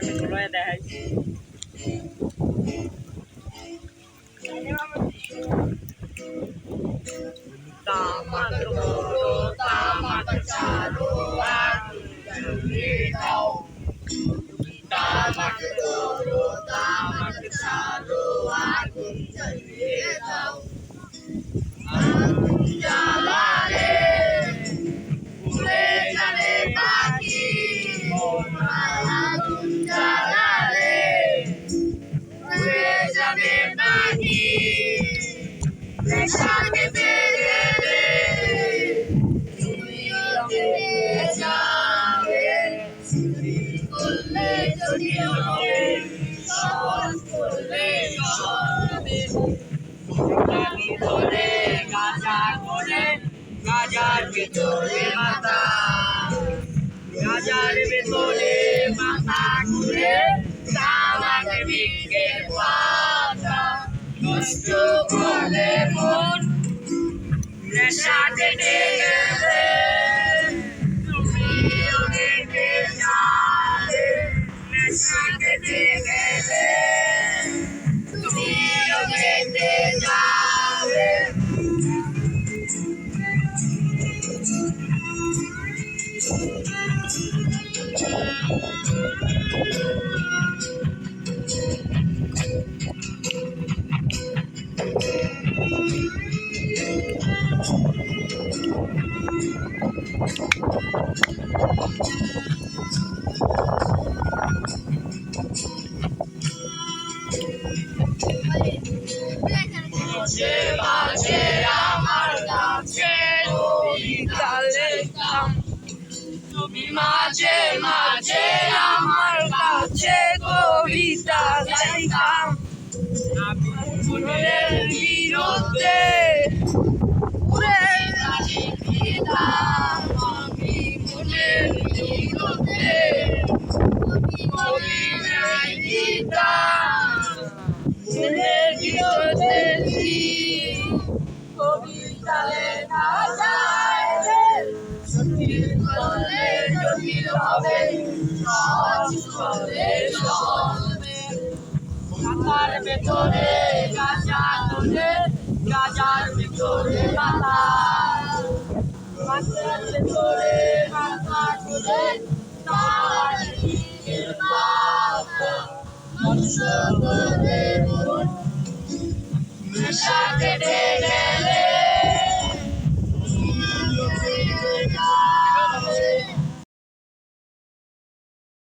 দেখাই tamak loro tamak caru aku jadi kau tamak loro tamak caru aku jadi kau aku jalane udah jane pagi aku jalane udah jane pagi Resake begele, tuyo que jabe, kulle jodiyo hobe, shos kulle shobe. Kami tole gaja kore, gajar bitole mata, gajar bitole mata kore, sama ke bike pata. Kosku kole mon, resake begele, tuyo que jabe, resake begele, tuyo que jabe. Maঝে মাঝে আমার কাছে কবিতা লেখতাম তুমি মাঝে মাঝে আমার কাছে কবিতা লেখতাম আমি মনের বিরুদ্ধে উড়ে লিখিতাম আমি মনের বিরুদ্ধে কবিতা লিখিতাম মনের বিরুদ্ধে কবিতা লেখা যায় জটিল করলে জটিল হবে সহজ করলে সহজ হবে মাথার ভেতরে গাজা তোলে গাজার ভেতরে মাথা মাথার ভেতরে মাথা তোলে তার দিকের পাতা মৎস্য করে নেশা কেটে গেলে